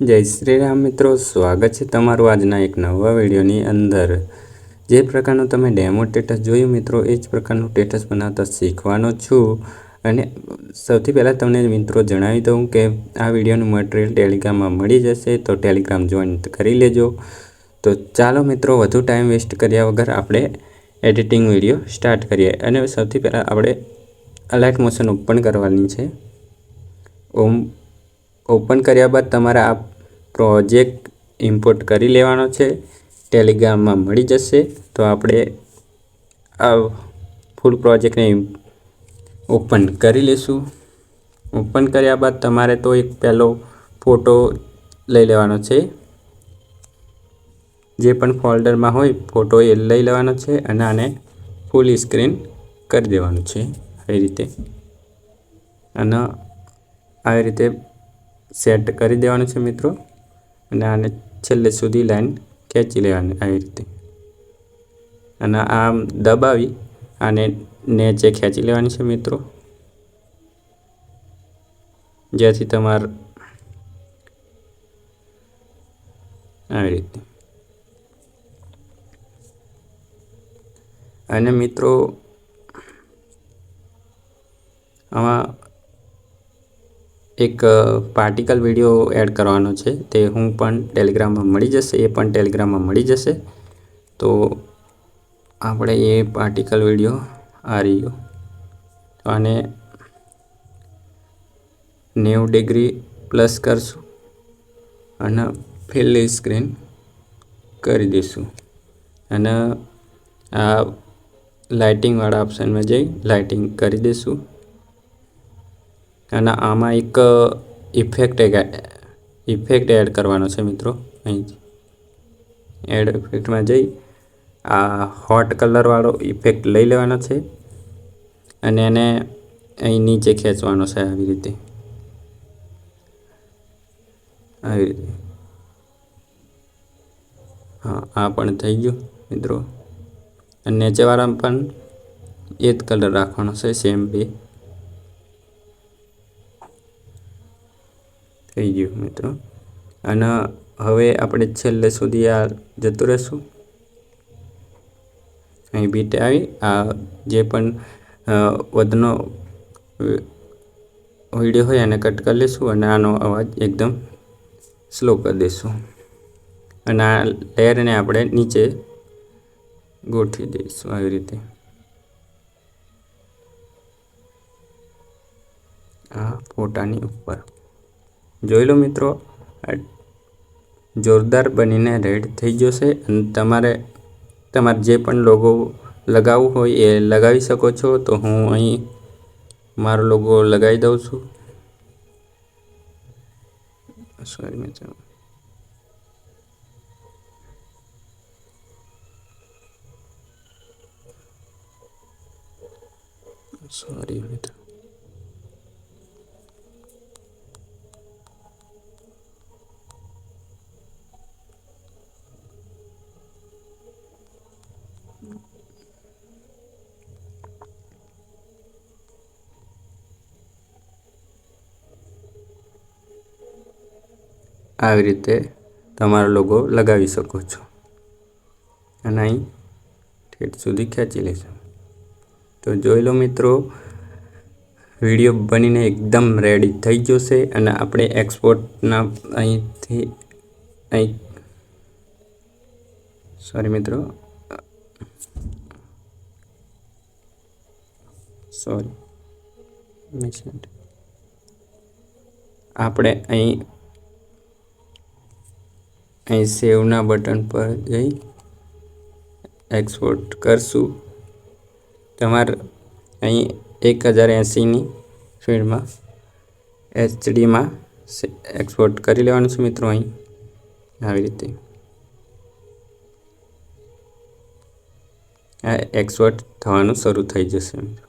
જય શ્રી રામ મિત્રો, સ્વાગત છે તમારું આજના એક નવા વિડીયોની અંદર। જે પ્રકારનું તમે ડેમો સ્ટેટસ જોયું મિત્રો, એ જ પ્રકારનું સ્ટેટસ બનાવતા શીખવાનો છું। અને સૌથી પહેલાં તમને મિત્રો જણાવી દઉં કે આ વિડીયોનું મટીરિયલ ટેલિગ્રામમાં મળી જશે, તો ટેલિગ્રામ જોઈન કરી લેજો। તો ચાલો મિત્રો, વધુ ટાઈમ વેસ્ટ કર્યા વગર આપણે એડિટિંગ વિડીયો સ્ટાર્ટ કરીએ। અને સૌથી પહેલાં આપણે અલાઇટ મોશન ઓપન કરવાની છે। ઓપન કર્યા બાદ તમારે આ પ્રોજેક્ટ ઇમ્પોર્ટ કરી લેવાનો છે, ટેલિગ્રામમાં મળી જશે। તો આપણે આ ફૂલ પ્રોજેક્ટને ઓપન કરી લઈશું। ઓપન કર્યા બાદ તમારે તો એક પહેલો ફોટો લઈ લેવાનો છે, જે પણ ફોલ્ડરમાં હોય ફોટો એ લઈ લેવાનો છે અને આને ફૂલ સ્ક્રીન કરી દેવાનું છે આવી રીતે। અને આવી રીતે સેટ કરી દેવાનું છે મિત્રો। અને આને છેલ્લે સુધી લાઈન ખેંચી લેવાની આવી રીતે, અને આમ દબાવી આને નીચે ખેંચી લેવાની છે મિત્રો, જેથી તમારે આવી રીતે। અને મિત્રો આમાં એક પાર્ટિકલ વિડીયો એડ કરવાનો છે, તે હું પણ ટેલિગ્રામમાં મળી જશે, એ પણ ટેલિગ્રામમાં મળી જશે। તો આપણે એ પાર્ટિકલ વિડીયો આ રહ્યો, આને 90 ડિગ્રી પ્લસ કરશું અને ફિલ સ્ક્રીન કરી દઈશું। અને આ લાઇટિંગવાળા ઓપ્શનમાં જઈ લાઇટિંગ કરી દઈશું। અને આમાં એક ઇફેક્ટ એડ કરવાનો છે મિત્રો। અહીં એડ ઇફેક્ટમાં જઈ આ હોટ કલરવાળો ઇફેક્ટ લઈ લેવાનો છે અને એને અહીં નીચે ખેંચવાનો છે આવી રીતે, આવી રીતે। હા, આ પણ થઈ ગયું મિત્રો। અને નીચેવાળામાં પણ એ જ કલર રાખવાનો છે, સેમ બે થઈ ગયું મિત્રો। અને હવે આપણે છેલ્લે સુધી આ જતું રહેશું। અહીં બીટ આવી આ જે પણ વધનો વિડીયો હોય એને કટ કરી લઈશું અને આનો અવાજ એકદમ સ્લો કરી દઈશું। અને આ લેયરને આપણે નીચે ગોઠવી દઈશું આવી રીતે। આ ફોટાની ઉપર જોઈ લો મિત્રો, જોરદાર બનીને રેડી થઈ જશે। અને તમારે જે પણ લોગો લગાવવું હોય એ લગાવી શકો છો। તો હું અહીં મારો લોગો લગાવી દઉં છું। સોરી મિત્રો, સોરી મિત્રો, આવી રીતે તમારો લોગો લગાવી શકો છો અને અહીં ઠેઠ સુધી ખેંચી લેશો। તો જોઈ લો મિત્રો, વિડીયો બનીને એકદમ રેડી થઈ જશે। અને આપણે એક્સપોર્ટના અહીંથી અહીં સોરી મિત્રો, સોરી આપણે અહીં સેવના બટન પર જઈ એક્સપોર્ટ કરશું। તમારે અહીં 1080ની સ્પીડમાં HDમાં એક્સપોર્ટ કરી લેવાનું છે મિત્રો। અહીં આવી રીતે આ એક્સપોર્ટ થવાનું શરૂ થઈ જશે મિત્રો।